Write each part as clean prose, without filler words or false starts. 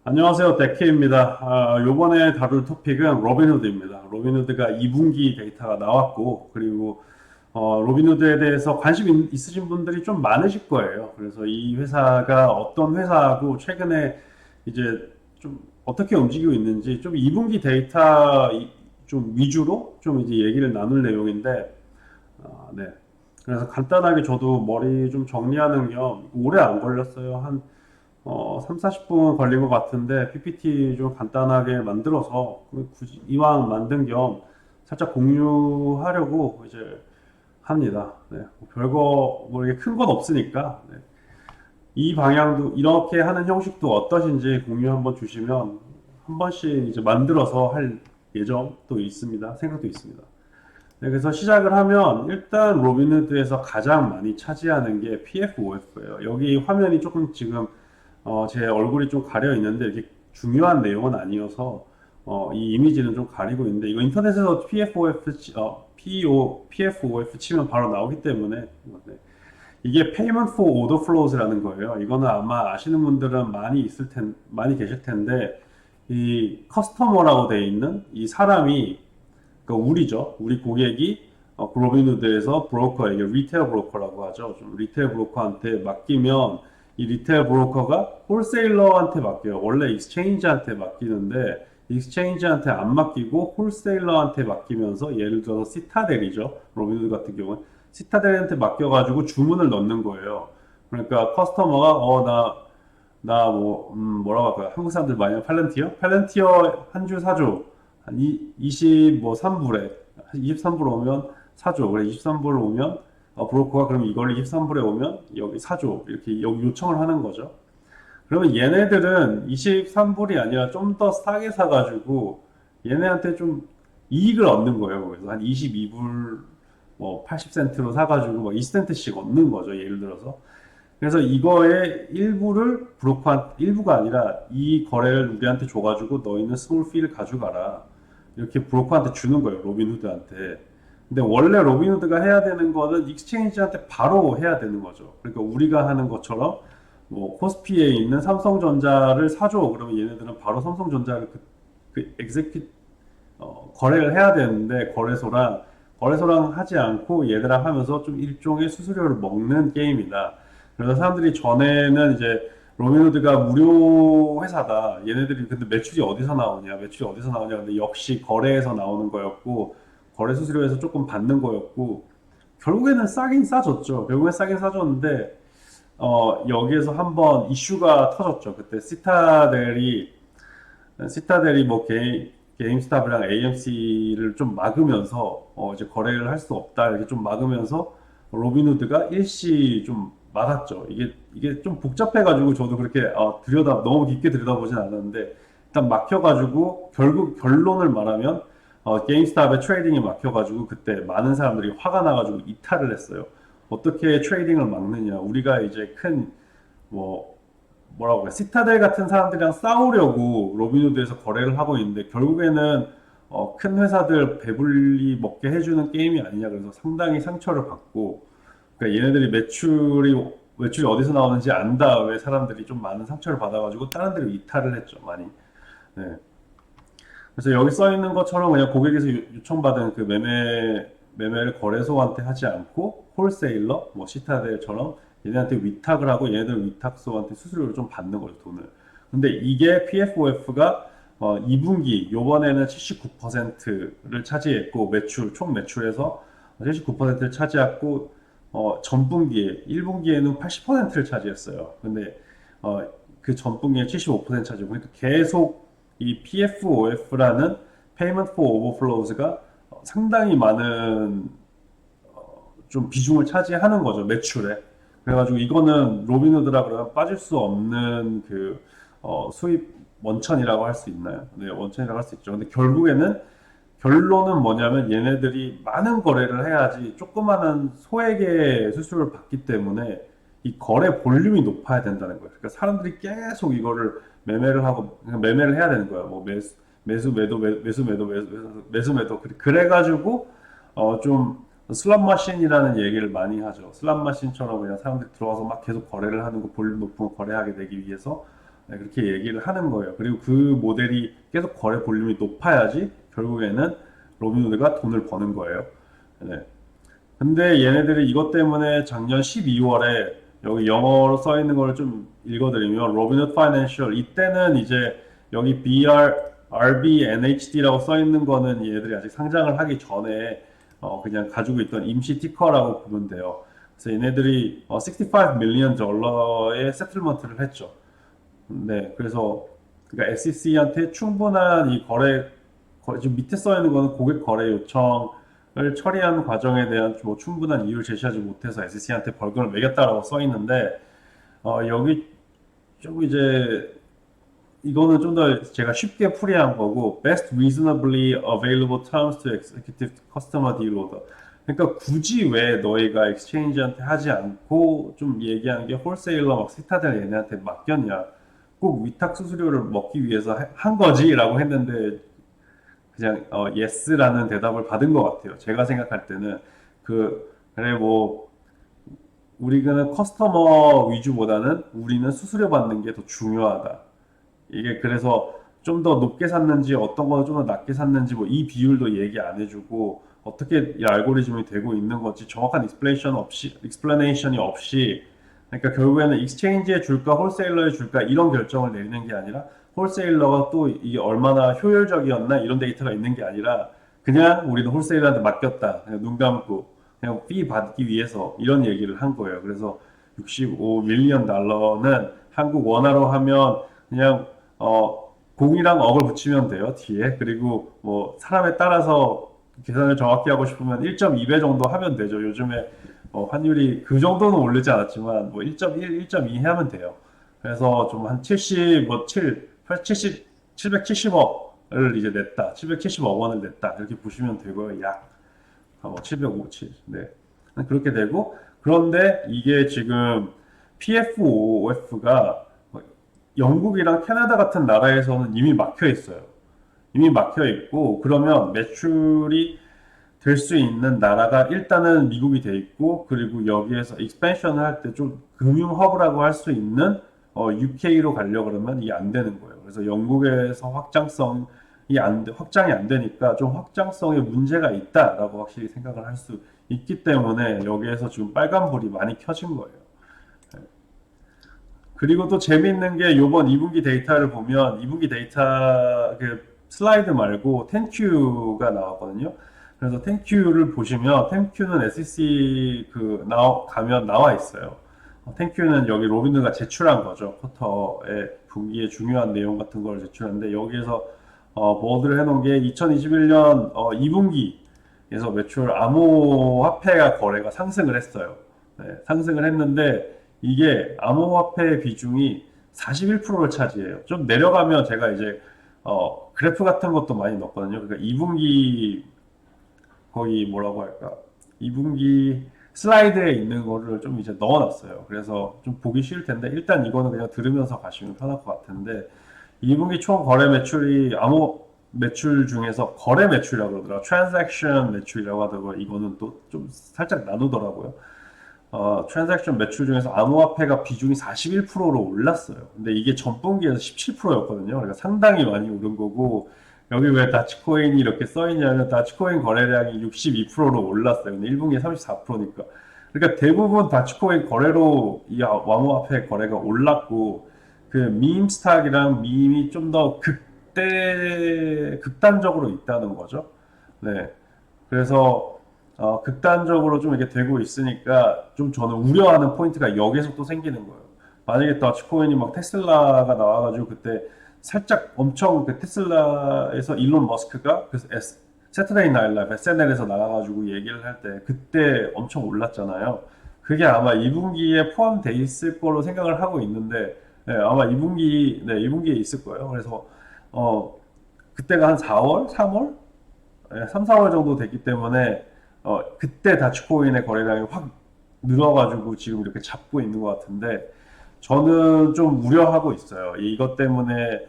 안녕하세요. 데케입니다. 요번에 다룰 토픽은 로빈후드입니다. 로빈후드가 2분기 데이터가 나왔고, 그리고 로빈후드에 대해서 관심 있으신 분들이 좀 많으실 거예요. 그래서 이 회사가 어떤 회사하고 최근에 이제 좀 어떻게 움직이고 있는지 좀 2분기 데이터 좀 위주로 좀 이제 얘기를 나눌 내용인데, 네. 그래서 간단하게 저도 머리 좀 정리하는 겸 오래 안 걸렸어요. 3, 40분 걸린 것 같은데 PPT 좀 간단하게 만들어서 굳이 이왕 만든 겸 살짝 공유하려고 이제 합니다. 네, 뭐 별거 뭐 이게 큰 건 없으니까 네. 이 방향도 이렇게 하는 형식도 어떠신지 공유 한번 주시면 한 번씩 이제 만들어서 할 예정도 있습니다. 생각도 있습니다. 네, 그래서 시작을 하면 일단 로빈후드에서 가장 많이 차지하는 게 PFOF예요. 여기 화면이 조금 지금 제 얼굴이 좀 가려 있는데 이렇게 중요한 내용은 아니어서 이 이미지는 좀 가리고 있는데 이거 인터넷에서 PFOF 치면 바로 나오기 때문에 네. 이게 Payment for Order Flows라는 거예요. 이거는 아마 아시는 분들은 많이 계실 텐데 이 커스터머라고 돼 있는 이 사람이 그러니까 우리죠. 우리 고객이 로빈후드에서 브로커에게 리테일 브로커라고 하죠. 좀 리테일 브로커한테 맡기면 이 리테일 브로커가 홀세일러한테 맡겨요. 원래 익스체인지한테 맡기는데 익스체인지한테 안 맡기고 홀세일러한테 맡기면서 예를 들어서 시타델이죠. 로빈후드 같은 경우는 시타델한테 맡겨가지고 주문을 넣는 거예요. 그러니까 커스터머가 나 뭐라고 할까요? 한국 사람들 많이 하는 팔렌티어 한 줄 사줘. 한 23불에 23불 오면 사줘. 그래 23불 오면 브로커가 그럼 이걸 23불에 오면 여기 사줘. 이렇게 여기 요청을 하는 거죠. 그러면 얘네들은 23불이 아니라 좀 더 싸게 사가지고 얘네한테 좀 이익을 얻는 거예요. 그래서 한 22불 뭐 80센트로 사가지고 뭐 2센트씩 얻는 거죠. 예를 들어서. 그래서 이거의 일부가 아니라 이 거래를 우리한테 줘가지고 너희는 스몰 피를 가져가라. 이렇게 브로커한테 주는 거예요. 로빈후드한테. 근데 원래 로빈후드가 해야 되는 거는 익스체인지한테 바로 해야 되는 거죠. 그러니까 우리가 하는 것처럼 뭐 코스피에 있는 삼성전자를 사줘. 그러면 얘네들은 바로 삼성전자를 그 엑세큐 거래를 해야 되는데 거래소랑 하지 않고 얘들랑 하면서 좀 일종의 수수료를 먹는 게임이다. 그래서 사람들이 전에는 이제 로빈후드가 무료 회사다. 얘네들이 근데 매출이 어디서 나오냐. 근데 역시 거래에서 나오는 거였고 거래 수수료에서 조금 받는 거였고 결국에는 싸긴 싸졌죠. 결국엔 싸긴 싸졌는데 여기에서 한번 이슈가 터졌죠. 그때 시타델이 뭐 게임스탑이랑 AMC를 좀 막으면서 이제 거래를 할 수 없다 이렇게 좀 막으면서 로빈후드가 일시 좀 막았죠. 이게 좀 복잡해가지고 저도 그렇게 너무 깊게 들여다보진 않았는데 일단 막혀가지고 결국 결론을 말하면 게임스탑의 트레이딩이 막혀가지고 그때 많은 사람들이 화가 나가지고 이탈을 했어요. 어떻게 트레이딩을 막느냐? 우리가 이제 뭐 뭐라고 그래 시타델 같은 사람들이랑 싸우려고 로빈후드에서 거래를 하고 있는데 결국에는 큰 회사들 배불리 먹게 해주는 게임이 아니냐 그래서 상당히 상처를 받고 그러니까 얘네들이 매출이 어디서 나오는지 안 다음에 사람들이 좀 많은 상처를 받아가지고 다른 데로 이탈을 했죠 많이. 네. 그래서 여기 써 있는 것처럼 그냥 고객에서 요청받은 그 매매를 거래소한테 하지 않고 홀세일러, 뭐 시타델처럼 얘네한테 위탁을 하고 얘네들 위탁소한테 수수료를 좀 받는 거죠, 돈을. 근데 이게 PFOF가 2분기 요번에는 79%를 차지했고 총 매출에서 79%를 차지했고 전분기에 1분기에는 80%를 차지했어요. 근데 그 전분기에 75% 차지고 그러니까 계속 이 PFOF라는 Payment for Overflows가 상당히 많은 좀 비중을 차지하는 거죠 매출에. 그래가지고 이거는 로빈후드라 그러면 빠질 수 없는 그 수입 원천이라고 할 수 있나요? 네, 원천이라고 할 수 있죠. 근데 결론은 뭐냐면 얘네들이 많은 거래를 해야지 조그마한 소액의 수수료를 받기 때문에 이 거래 볼륨이 높아야 된다는 거예요. 그러니까 사람들이 계속 이거를 매매를 해야 되는 거예요. 뭐 매수 매도 그래가지고 좀 슬롯 머신이라는 얘기를 많이 하죠. 슬롯 머신처럼 그냥 사람들이 들어와서 막 계속 거래를 하는 거 볼륨 높은 거 거래하게 되기 위해서 네, 그렇게 얘기를 하는 거예요. 그리고 그 모델이 계속 거래 볼륨이 높아야지 결국에는 로빈후드가 돈을 버는 거예요. 네. 근데 얘네들이 이것 때문에 작년 12월에 여기 영어로 써 있는 걸 좀 읽어드리면 로빈후드 파이낸셜 이때는 이제 여기 RBNHD라고 써 있는 거는 얘들이 아직 상장을 하기 전에 그냥 가지고 있던 임시 티커라고 보면 돼요. 그래서 얘네들이 65 밀리언 달러의 세틀먼트를 했죠. 네, 그래서 그러니까 SEC한테 충분한 이 지금 밑에 써 있는 거는 고객 거래 요청을 처리하는 과정에 대한 뭐 충분한 이유를 제시하지 못해서 SEC한테 벌금을 매겼다라고 써 있는데 여기 좀 이제 이거는 좀 더 제가 쉽게 풀이한 거고 best reasonably available terms to executive customer deal order. 그러니까 굳이 왜 너희가 엑스체인지한테 하지 않고 좀 얘기하는 게 홀세일러 막 스타들 얘네한테 맡겼냐. 꼭 위탁 수수료를 먹기 위해서 한 거지라고 했는데 그냥 yes라는 대답을 받은 것 같아요. 제가 생각할 때는 그래 뭐 우리는 커스터머 위주보다는 우리는 수수료 받는 게 더 중요하다. 이게 그래서 좀 더 높게 샀는지 어떤 거는 좀 더 낮게 샀는지 뭐 이 비율도 얘기 안 해주고 어떻게 이 알고리즘이 되고 있는 건지 정확한 익스플레네이션이 없이 그러니까 결국에는 익스체인지에 줄까 홀세일러에 줄까 이런 결정을 내리는 게 아니라 홀세일러가 또 이게 얼마나 효율적이었나 이런 데이터가 있는 게 아니라 그냥 우리는 홀세일러한테 맡겼다 그냥 눈 감고 그냥 피 받기 위해서 이런 얘기를 한 거예요. 그래서 65 밀리언 달러는 한국 원화로 하면 그냥 공이랑 억을 붙이면 돼요 뒤에. 그리고 뭐 사람에 따라서 계산을 정확히 하고 싶으면 1.2배 정도 하면 되죠. 요즘에 환율이 그 정도는 오르지 않았지만 뭐 1.1, 1.2 하면 돼요. 그래서 좀 한 70, 뭐 70, 770억을 이제 냈다. 770억 원을 냈다. 이렇게 보시면 되고요. 약, 뭐 757. 네. 그렇게 되고, 그런데 이게 지금 PFOF가 영국이랑 캐나다 같은 나라에서는 이미 막혀 있어요. 이미 막혀 있고, 그러면 매출이 될 수 있는 나라가 일단은 미국이 돼 있고 그리고 여기에서 익스펜션을 할 때 좀 금융 허브라고 할 수 있는 UK로 가려고 그러면 이게 안 되는 거예요. 그래서 영국에서 확장이 안 되니까 좀 확장성에 문제가 있다라고 확실히 생각을 할 수 있기 때문에 여기에서 지금 빨간불이 많이 켜진 거예요. 그리고 또 재밌는 게 요번 2분기 데이터를 보면 2분기 데이터 그 슬라이드 말고 10Q가 나왔거든요. 그래서 10Q를 보시면 10Q는 SEC 가면 나와 있어요. 10Q는 여기 로빈드가 제출한 거죠. 쿼터의 분기의 중요한 내용 같은 걸 제출했는데 여기에서 보드를 해놓은 게 2021년 2분기에서 매출 암호화폐가 거래가 상승을 했어요. 네, 상승을 했는데 이게 암호화폐 비중이 41%를 차지해요. 좀 내려가면 제가 이제 그래프 같은 것도 많이 넣었거든요. 그러니까 2분기 거의 뭐라고 할까? 2분기 슬라이드에 있는 거를 좀 이제 넣어놨어요. 그래서 좀 보기 쉬울 텐데 일단 이거는 그냥 들으면서 가시면 편할 것 같은데 2분기 총 거래 매출이 암호 매출 중에서 거래 매출이라고 그러더라고요. 트랜잭션 매출이라고 하더라고요. 이거는 또 좀 살짝 나누더라고요. 트랜잭션 매출 중에서 암호화폐가 비중이 41%로 올랐어요. 근데 이게 전분기에서 17%였거든요. 그러니까 상당히 많이 오른 거고, 여기 왜 다치코인이 이렇게 써있냐면, 다치코인 거래량이 62%로 올랐어요. 근데 1분기에 34%니까. 그러니까 대부분 다치코인 거래로 이 암호화폐 거래가 올랐고, 그 밈 스탁이랑 밈이 좀 더 극단적으로 있다는 거죠. 네. 그래서 극단적으로 좀 이렇게 되고 있으니까 좀 저는 우려하는 포인트가 여기서 또 생기는 거예요. 만약에 더치코인이 막 테슬라가 나와가지고 그때 살짝 엄청 그 테슬라에서 일론 머스크가 그래서 세터데이 나잇 라이브 SNL에서 나와가지고 얘기를 할 때 그때 엄청 올랐잖아요. 그게 아마 2분기에 포함돼 있을 걸로 생각을 하고 있는데 네, 아마 2분기에 있을 거예요. 그래서 어 그때가 한 4월, 3월, 3, 4월 정도 됐기 때문에 그때 다치코인의 거래량이 확 늘어가지고 지금 이렇게 잡고 있는 것 같은데 저는 좀 우려하고 있어요. 이것 때문에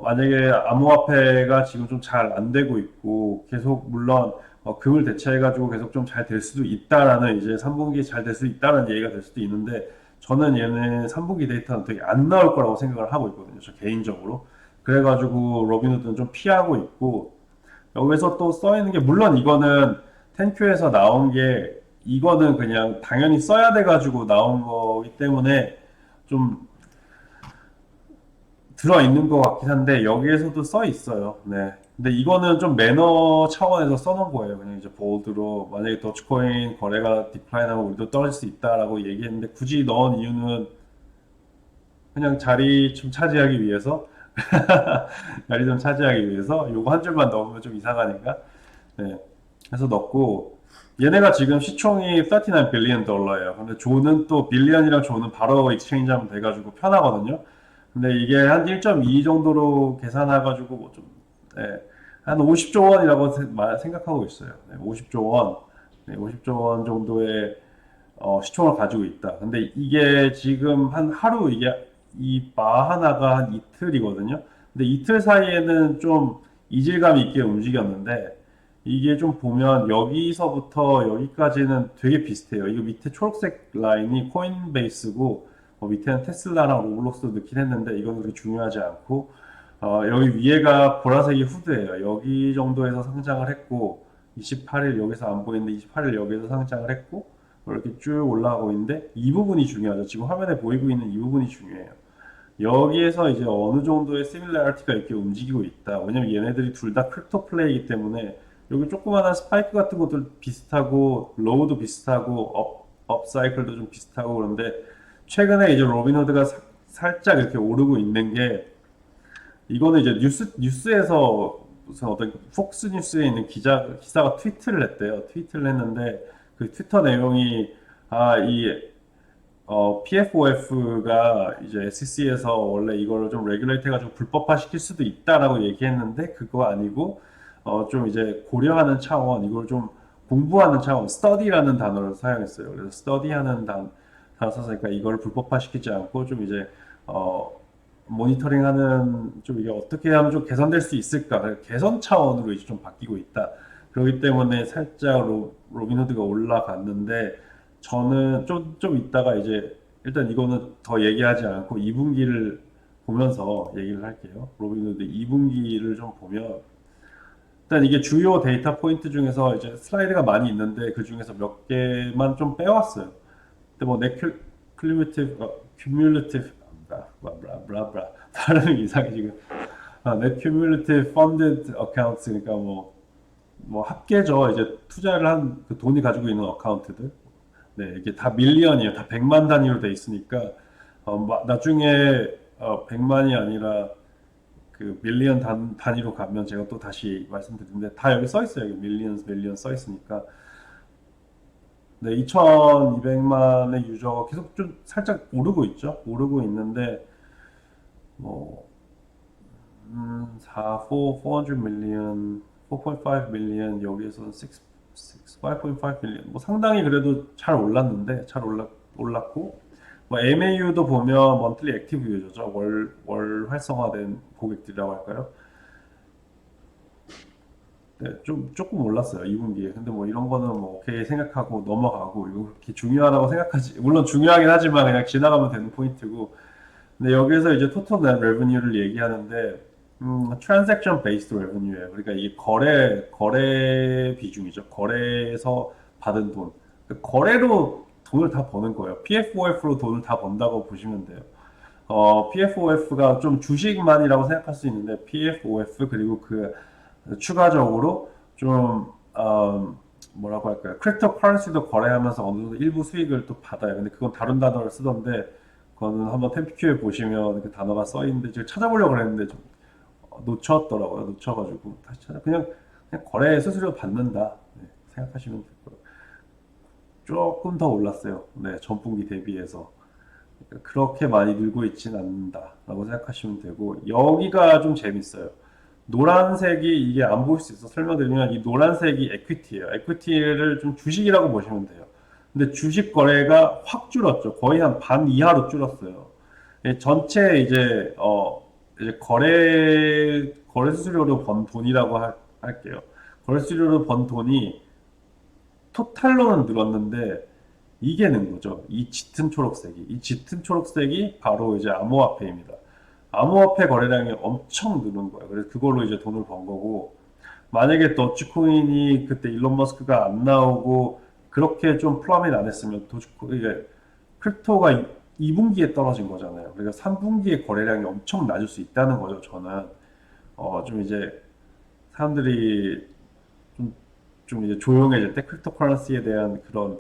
만약에 암호화폐가 지금 좀 잘 안 되고 있고 계속 물론 금을 대체해가지고 계속 좀 잘 될 수도 있다라는 이제 3분기 잘 될 수 있다는 얘기가 될 수도 있는데 저는 얘는 3분기 데이터는 되게 안 나올 거라고 생각을 하고 있거든요. 저 개인적으로. 그래가지고 로빈후드는 좀 피하고 있고, 여기서 또 써 있는 게, 물론 이거는 텐큐에서 나온 게, 이거는 그냥 당연히 써야 돼가지고 나온 거기 때문에 좀 들어있는 것 같긴 한데, 여기에서도 써 있어요. 네. 근데 이거는 좀 매너 차원에서 써놓은 거예요. 그냥 이제 볼드로, 만약에 도치코인 거래가 디클라인하면 우리도 떨어질 수 있다라고 얘기했는데, 굳이 넣은 이유는 그냥 자리 좀 차지하기 위해서, 자리 좀 차지하기 위해서, 요거 한 줄만 넣으면 좀 이상하니까, 네. 해서 넣고, 얘네가 지금 시총이 39 빌리언 달러예요. 근데 조는 또 빌리언이랑 조는 바로 익스체인지 하면 돼가지고 편하거든요. 근데 이게 한 1.2 정도로 계산해가지고 뭐 좀, 네, 한 50조 원이라고 생각하고 있어요. 네, 50조 원, 네, 50조 원 정도의 시총을 가지고 있다. 근데 이게 지금 한 하루 이게 이 바 하나가 한 이틀이거든요. 근데 이틀 사이에는 좀 이질감 있게 움직였는데 이게 좀 보면 여기서부터 여기까지는 되게 비슷해요. 이거 밑에 초록색 라인이 코인베이스고 밑에는 테슬라랑 로블록스도 넣긴 했는데 이건 그렇게 중요하지 않고 여기 위에가 보라색이 후드예요. 여기 정도에서 상장을 했고 28일 여기서 안 보이는데 28일 여기서 상장을 했고 이렇게 쭉 올라가고 있는데 이 부분이 중요하죠. 지금 화면에 보이고 있는 이 부분이 중요해요. 여기에서 이제 어느 정도의 시밀라리티가 이렇게 움직이고 있다. 왜냐면 얘네들이 둘 다 크립토 플레이이기 때문에 여기 조그마한 스파이크 같은 것들 비슷하고 로우도 비슷하고 업 사이클도 좀 비슷하고 그런데 최근에 이제 로빈후드가 살짝 이렇게 오르고 있는 게 이거는 이제 뉴스에서 무슨 어떤 폭스 뉴스에 있는 기사가 트위트를 했대요. 트위트를 했는데 그 트위터 내용이 PFOF가 이제 SEC에서 원래 이거를 좀 레귤레이트 해가지고 불법화 시킬 수도 있다라고 얘기했는데 그거 아니고 좀 이제 고려하는 차원 이걸 좀 공부하는 차원 study라는 단어를 사용했어요. 그래서 study하는 단어 썼으니까 이걸 불법화 시키지 않고 좀 이제 어 모니터링하는 좀 이게 어떻게 하면 좀 개선될 수 있을까 개선 차원으로 이제 좀 바뀌고 있다. 그렇기 때문에 살짝 로빈후드가 올라갔는데 저는 좀 이따가 이제 일단 이거는 더 얘기하지 않고 2분기를 보면서 얘기를 할게요. 로빈후드 2분기를 좀 보면 일단 이게 주요 데이터 포인트 중에서 이제 슬라이드가 많이 있는데 그 중에서 몇 개만 좀 빼왔어요. 근데 뭐 큐뮬리티브 브라브라 발음이 이상해 지금. net cumulative funded accounts 그러니까 뭐 합계죠. 이제 투자를 한 그 돈이 가지고 있는 어카운트들. 네, 이게 다 밀리언이에요. 다 100만 단위로 돼 있으니까 나중에 100만이 아니라 그 밀리언 단위로 가면 제가 또 다시 말씀드리는데 다 여기 써 있어요. 여기 밀리언 써 있으니까. 네, 2200만의 유저가 계속 좀 살짝 오르고 있죠. 오르고 있는데 뭐 400 million, 4.5 million 여기에서 5.5 million 뭐 상당히 그래도 잘 올랐는데 올랐고 뭐 MAU도 보면 monthly active user죠. 월 활성화된 고객들이라고 할까요? 네, 좀 조금 올랐어요 2분기에. 근데 뭐 이런 거는 뭐 오케이 생각하고 넘어가고 이거 그렇게 중요하다고 생각하지 물론 중요하긴 하지만 그냥 지나가면 되는 포인트고 근데 여기서 이제 토탈 넷 레버뉴를 얘기하는데 transaction based revenue예요. 그러니까 이 거래 비중이죠. 거래에서 받은 돈. 그러니까 거래로 돈을 다 버는 거예요. PFOF로 돈을 다 번다고 보시면 돼요. PFOF가 좀 주식만이라고 생각할 수 있는데 PFOF 그리고 그 추가적으로 좀 뭐라고 할까요? 크립토 커런시도 거래하면서 어느 정도 일부 수익을 또 받아요. 근데 그건 다른 단어를 쓰던데 그거는 한번 템피큐에 보시면 그 단어가 써 있는데 제가 찾아보려고 그랬는데 좀 놓쳤더라고요. 놓쳐가지고 다시 그냥 거래 수수료 받는다. 네, 생각하시면 될 거예요. 조금 더 올랐어요. 네, 전분기 대비해서. 그러니까 그렇게 많이 늘고 있진 않는다라고 생각하시면 되고 여기가 좀 재밌어요. 노란색이 이게 안 보일 수 있어 설명드리면 이 노란색이 에퀴티예요. 에퀴티를 좀 주식이라고 보시면 돼요. 근데 주식 거래가 확 줄었죠. 거의 한 반 이하로 줄었어요. 전체 이제 거래 수수료로 번 돈이라고 할게요. 거래 수수료로 번 돈이 토탈로는 늘었는데 이게 는 거죠. 이 짙은 초록색이. 이 짙은 초록색이 바로 이제 암호화폐입니다. 암호화폐 거래량이 엄청 느는 거예요. 그래서 그걸로 이제 돈을 번 거고, 만약에 도치코인이 그때 일론 머스크가 안 나오고 그렇게 좀 플러밋 안 했으면 도치코인 이게 크립토가 2분기에 떨어진 거잖아요. 그러니까 3분기에 거래량이 엄청 낮을 수 있다는 거죠. 저는 좀 이제 사람들이 좀, 좀 이제 조용해질 때 크립토 커런시에 대한 그런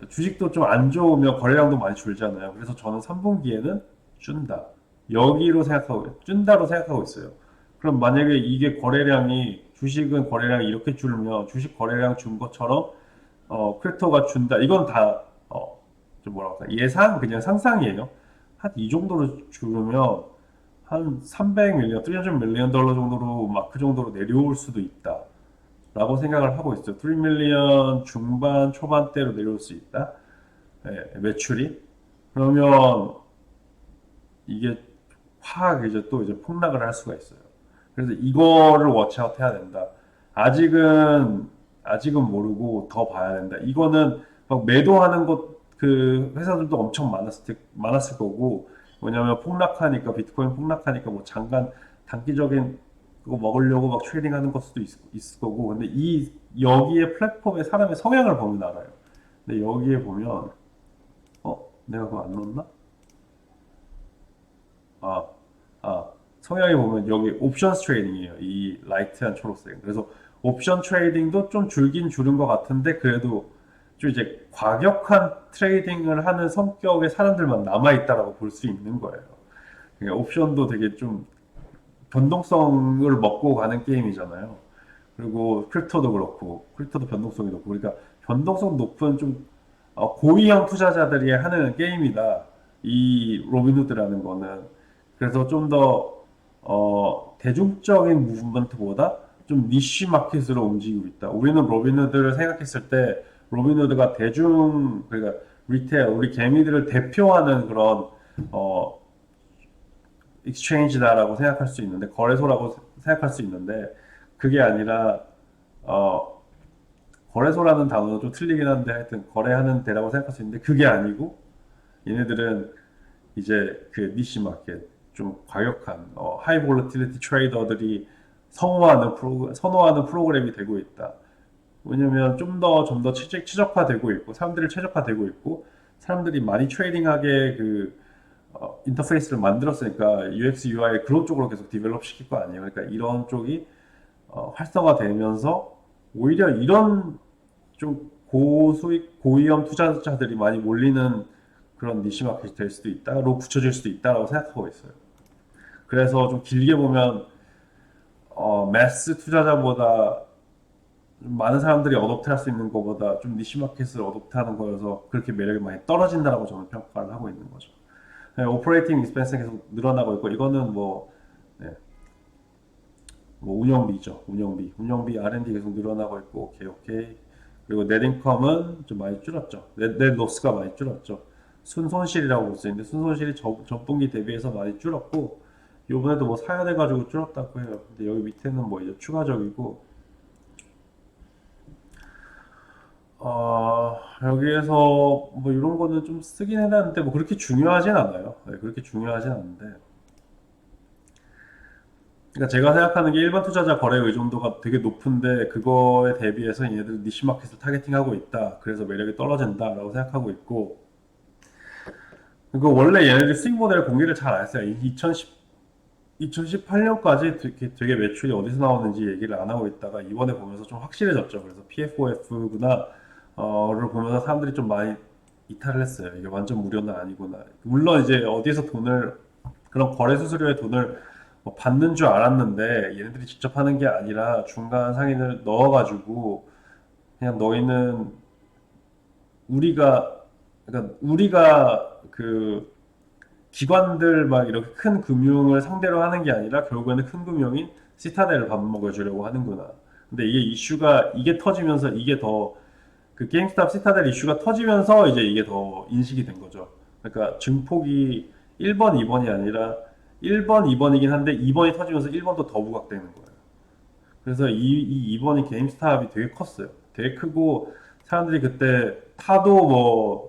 주식도 좀 안 좋으면 거래량도 많이 줄잖아요. 그래서 저는 3분기에는 준다. 여기로 생각하고, 준다로 생각하고 있어요. 그럼 만약에 이게 거래량이, 주식은 거래량이 이렇게 줄면 주식 거래량 준 것처럼, 크립토가 준다. 이건 다, 좀 뭐라고 할까. 예상? 그냥 상상이에요. 한 이 정도로 줄으면 한 300 밀리언, 300 밀리언 달러 정도로 막 그 정도로 내려올 수도 있다. 라고 생각을 하고 있어요. 3 밀리언 중반, 초반대로 내려올 수 있다. 예, 매출이. 그러면 이게 확 이제 또 이제 폭락을 할 수가 있어요. 그래서 이거를 워치아웃 해야 된다. 아직은 아직은 모르고 더 봐야 된다. 이거는 막 매도하는 것 그 회사들도 엄청 많았을 거고, 왜냐면 폭락하니까 비트코인 폭락하니까 뭐 잠깐 단기적인 그거 먹으려고 막 트레이딩하는 것 수도 있을 거고. 근데 이 여기에 플랫폼에 사람의 성향을 보면 알아요. 근데 여기에 보면 내가 그거 안 넣었나? 아, 아, 성향이 보면 여기 옵션 트레이딩이에요. 이 라이트한 초록색. 그래서 옵션 트레이딩도 좀 줄긴 줄은 것 같은데 그래도 좀 이제 과격한 트레이딩을 하는 성격의 사람들만 남아있다라고 볼 수 있는 거예요. 그러니까 옵션도 되게 좀 변동성을 먹고 가는 게임이잖아요. 그리고 크립토도 그렇고, 크립토도 변동성이 높고, 그러니까 변동성 높은 좀 고위험 투자자들이 하는 게임이다. 이 로빈후드라는 거는. 그래서 좀 더 대중적인 무브먼트보다 좀 니쉬 마켓으로 움직이고 있다. 우리는 로빈후드를 생각했을 때 로빈후드가 대중 그러니까 리테일 우리 개미들을 대표하는 그런 어 익스체인지다라고 생각할 수 있는데 거래소라고 생각할 수 있는데 그게 아니라 어 거래소라는 단어는 좀 틀리긴 한데 하여튼 거래하는 데라고 생각할 수 있는데 그게 아니고 얘네들은 이제 그 니시 마켓 좀 과격한 하이 볼러틸리티 트레이더들이 선호하는 프로그램이 되고 있다. 왜냐면 좀 더 최적화되고 있고 사람들이 최적화되고 있고 사람들이 많이 트레이딩하게 그 인터페이스를 만들었으니까 UX, UI 그런 쪽으로 계속 디벨롭 시킬 거 아니에요. 그러니까 이런 쪽이 활성화되면서 오히려 이런 좀 고수익, 고위험 투자자들이 많이 몰리는 그런 니시 마켓이 될 수도 있다로 붙여질 수도 있다라고 생각하고 있어요. 그래서 좀 길게 보면 매스 투자자보다 좀 많은 사람들이 어댑트할 수 있는 것보다 좀 니시 마켓을 어댑트하는 거여서 그렇게 매력이 많이 떨어진다라고 저는 평가를 하고 있는 거죠. 네, 오퍼레이팅 익스펜스 계속 늘어나고 있고 이거는 네, 뭐 운영비죠. 운영비 R&D 계속 늘어나고 있고 오케이 오케이. 그리고 넷 인컴은 좀 많이 줄었죠. 넷 로스가 많이 줄었죠. 순손실이라고 볼 수 있는데 순손실이 전분기 대비해서 많이 줄었고 요번에도 뭐 사야 돼가지고 줄었다고 해요. 근데 여기 밑에는 뭐 이제 추가적이고 여기에서 뭐 이런 거는 좀 쓰긴 해놨는데 뭐 그렇게 중요하진 않아요. 네, 그렇게 중요하진 않은데 그러니까 제가 생각하는 게 일반 투자자 거래 의존도가 되게 높은데 그거에 대비해서 얘네들 니시 마켓을 타겟팅하고 있다. 그래서 매력이 떨어진다라고 생각하고 있고 그리고 원래 얘네들이 수익 모델 공개를 잘 안 했어요. 2018년까지 되게 매출이 어디서 나오는지 얘기를 안 하고 있다가 이번에 보면서 좀 확실해졌죠. 그래서 PFOF구나 를 보면서 사람들이 좀 많이 이탈을 했어요. 이게 완전 무료는 아니구나. 물론 이제 어디서 돈을 그런 거래 수수료에 돈을 뭐 받는 줄 알았는데 얘네들이 직접 하는 게 아니라 중간 상인을 넣어가지고 그냥 너희는 우리가 그 기관들 막 이렇게 큰 금융을 상대로 하는 게 아니라 결국에는 큰 금융인 시타델을 밥 먹여주려고 하는구나. 근데 이게 이슈가 이게 터지면서 이게 더 그 게임스탑 시타델 이슈가 터지면서 이제 이게 더 인식이 된 거죠. 그러니까 증폭이 1번, 2번이 아니라 1번, 2번이긴 한데 2번이 터지면서 1번도 더 부각되는 거예요. 그래서 이 2번이 게임스탑이 되게 컸어요. 되게 크고 사람들이 그때 하도 뭐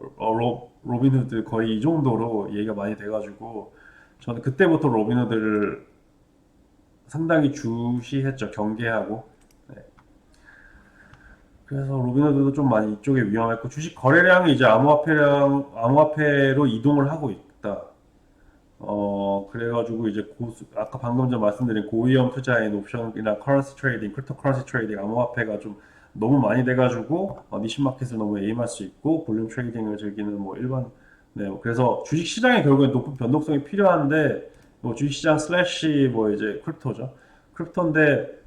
로빈후드 거의 이 정도로 얘기가 많이 돼가지고 저는 그때부터 로빈후드를 상당히 주시했죠. 경계하고. 네. 그래서 로빈후드도 좀 많이 이쪽에 위험했고 주식 거래량이 이제 암호화폐로 이동을 하고 있다. 그래가지고 이제 아까 방금 전 말씀드린 고위험 투자인 옵션이나 커런시 트레이딩, 크립토 커런시 트레이딩, 암호화폐가 좀 너무 많이 돼가지고 니시 마켓을 너무 에임할 수 있고 볼륨 트레이딩을 즐기는 뭐 일반 네, 그래서 주식 시장에 결국엔 높은 변동성이 필요한데 뭐 주식 시장 슬래시 뭐 이제 크립토죠. 크립토인데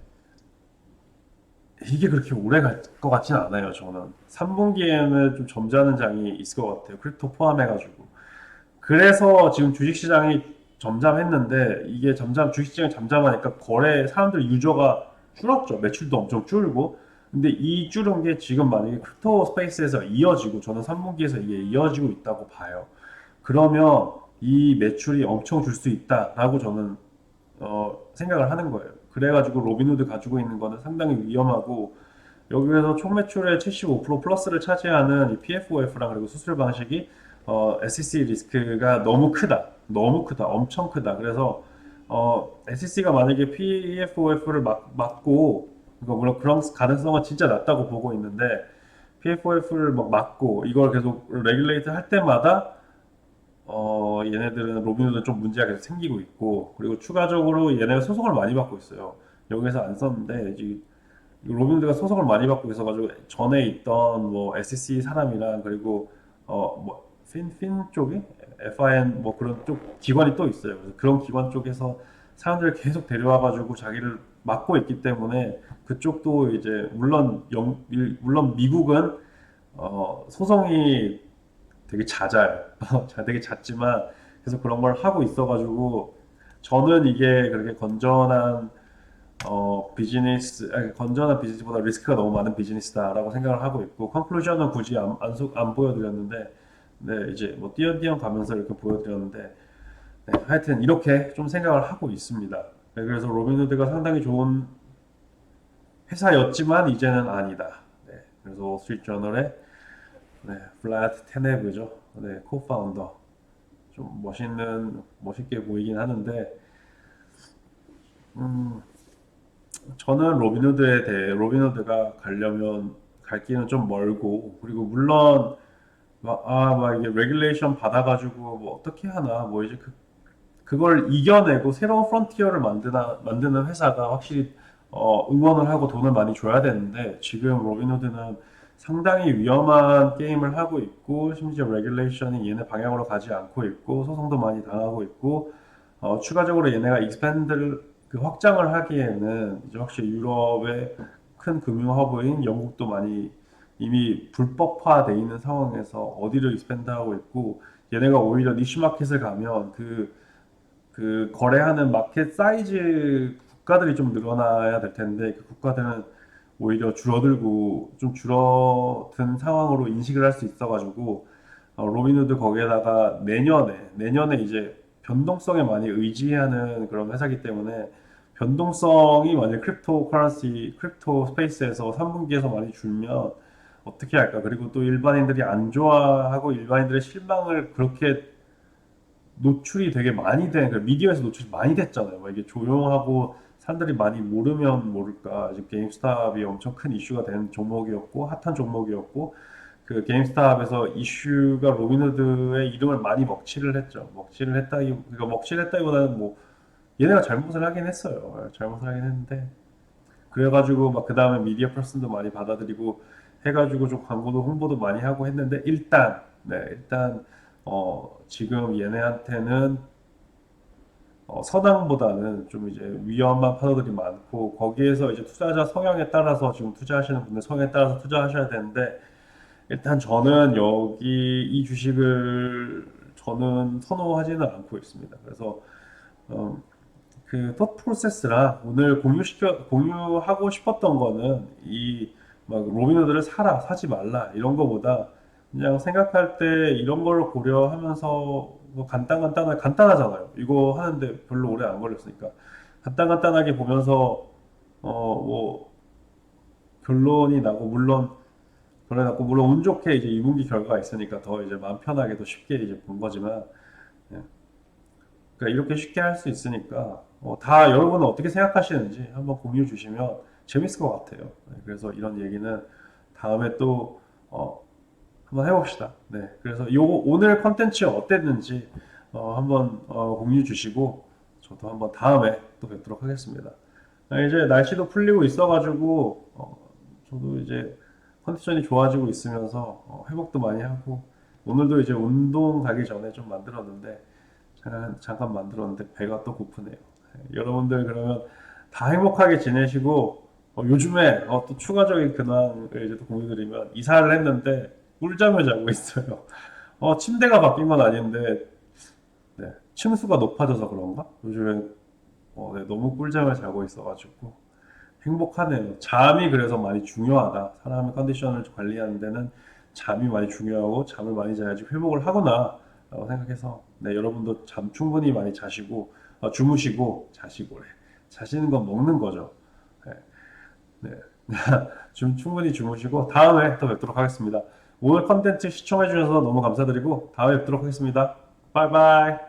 이게 그렇게 오래 갈 것 같지는 않아요. 저는 3분기에는 좀 점잖은 장이 있을 것 같아요. 크립토 포함해가지고. 그래서 지금 주식시장이 잠잠했는데 이게 주식시장이 잠잠하니까 사람들 유저가 줄었죠. 매출도 엄청 줄고. 근데 이 줄은 게 지금 만약에 크립토 스페이스에서 이어지고 저는 3분기에서 이게 이어지고 있다고 봐요. 그러면 이 매출이 엄청 줄 수 있다라고 저는 생각을 하는 거예요. 그래가지고 로빈후드 가지고 있는 거는 상당히 위험하고 여기에서 총 매출의 75% 플러스를 차지하는 이 PFOF랑 그리고 수수료 방식이 SEC 리스크가 너무 크다. 너무 크다. 엄청 크다. 그래서 SEC가 만약에 PFOF를 막고 물론 그런 가능성은 진짜 낮다고 보고 있는데 PFOF를 막 막고 이걸 계속 레귤레이트 할 때마다 얘네들은 로빈후드 좀 문제가 계속 생기고 있고 그리고 추가적으로 얘네가 소송을 많이 받고 있어요. 여기서 안 썼는데 이제 로빈후드가 소송을 많이 받고 있어가지고 전에 있던 뭐 SEC 사람이랑 그리고 뭐 핀 쪽이 FIN 뭐 그런 쪽 기관이 또 있어요. 그래서 그런 기관 쪽에서 사람들을 계속 데려와가지고 자기를 막고 있기 때문에 그쪽도 이제 물론 미국은 소송이 되게 잦아요. 되게 잦지만 계속 그런 걸 하고 있어가지고 저는 이게 그렇게 건전한 비즈니스보다 리스크가 너무 많은 비즈니스다라고 생각을 하고 있고, 컨클루전은 굳이 안 보여드렸는데, 네, 이제 뭐 띄엄띄엄 가면서 이렇게 보여드렸는데, 네, 하여튼 이렇게 좀 생각을 하고 있습니다. 네, 그래서 로빈후드가 상당히 좋은 회사였지만 이제는 아니다. 네, 그래서 월스트리트저널의 네, 블라드 테네브죠. 네, 코파운더. 좀 멋있게 보이긴 하는데, 음, 저는 로빈후드가 가려면 갈 길은 좀 멀고, 그리고 물론, 막 이게 레귤레이션 받아가지고, 뭐, 어떻게 하나, 뭐, 이제 그걸 이겨내고 새로운 프론티어를 만드는 회사가 확실히, 응원을 하고 돈을 많이 줘야 되는데, 지금 로빈후드는 상당히 위험한 게임을 하고 있고, 심지어 레귤레이션이 얘네 방향으로 가지 않고 있고, 소송도 많이 당하고 있고, 추가적으로 얘네가 익스팬드를 확장을 하기에는 이제 확실히 유럽의 큰 금융 허브인 영국도 많이 이미 불법화돼 있는 상황에서 어디를 익스팬드하고 있고 얘네가 오히려 니쉬 마켓을 가면 그 거래하는 마켓 사이즈 국가들이 좀 늘어나야 될 텐데 그 국가들은 오히려 좀 줄어든 상황으로 인식을 할 수 있어가지고 로빈후드 거기에다가 내년에 이제 변동성에 많이 의지하는 그런 회사이기 때문에 변동성이 만약 크립토 스페이스에서 3분기에서 많이 줄면 어떻게 할까? 그리고 또 일반인들이 안 좋아하고 일반인들의 실망을 그렇게 노출이 되게 많이 미디어에서 노출이 많이 됐잖아요. 막 이게 조용하고 사람들이 많이 모르면 모를까. 지금 게임스탑이 엄청 큰 이슈가 된 종목이었고, 핫한 종목이었고, 그 게임스탑에서 이슈가 로빈후드의 이름을 많이 먹칠을 했죠. 그러니까 먹칠을 했다기보다는 뭐, 얘네가 잘못을 하긴 했어요. 잘못을 하긴 했는데. 그래가지고 막 그 다음에 미디어 퍼슨도 많이 받아들이고 해가지고 좀 광고도 홍보도 많이 하고 했는데 일단 지금 얘네한테는 서당보다는 좀 이제 위험한 파도들이 많고 거기에서 이제 투자자 성향에 따라서 지금 투자하시는 분들 성향에 따라서 투자하셔야 되는데 일단 저는 이 주식을 저는 선호하지는 않고 있습니다. 그래서 어, 그 프로세스랑 오늘 공유하고 싶었던 거는 막 로빈후드를 사지 말라 이런 거보다 그냥 생각할 때 이런 걸 고려하면서 뭐 간단하잖아요. 이거 하는데 별로 오래 안 걸렸으니까 간단하게 보면서 뭐 결론이 나고 물론 그래갖고 물론 운 좋게 이제 2분기 결과가 있으니까 더 이제 마음 편하게 더 쉽게 이제 본 거지만 예. 그러니까 이렇게 쉽게 할 수 있으니까 다 여러분은 어떻게 생각하시는지 한번 공유 주시면 재밌을 것 같아요. 네, 그래서 이런 얘기는 다음에 또 한번 해봅시다. 네, 그래서 요 오늘 컨텐츠 어땠는지 한번 공유 주시고 저도 한번 다음에 또 뵙도록 하겠습니다. 이제 날씨도 풀리고 있어가지고 저도 이제 컨디션이 좋아지고 있으면서 회복도 많이 하고 오늘도 이제 운동 가기 전에 좀 만들었는데 잠깐 만들었는데 배가 또 고프네요. 여러분들 그러면 다 행복하게 지내시고 요즘에 또 추가적인 근황을 이제 또 공유드리면 이사를 했는데 꿀잠을 자고 있어요. 침대가 바뀐 건 아닌데 네, 층수가 높아져서 그런가? 요즘에 네, 너무 꿀잠을 자고 있어가지고 행복하네요. 잠이 그래서 많이 중요하다. 사람의 컨디션을 관리하는 데는 잠이 많이 중요하고 잠을 많이 자야지 회복을 하구나 라고 생각해서 네, 여러분도 잠 충분히 많이 자시고 주무시고 자시고 네. 자시는 건 먹는 거죠. 네, 네. 좀 충분히 주무시고 다음에 또 뵙도록 하겠습니다. 오늘 컨텐츠 시청해 주셔서 너무 감사드리고 다음에 뵙도록 하겠습니다. 바이바이.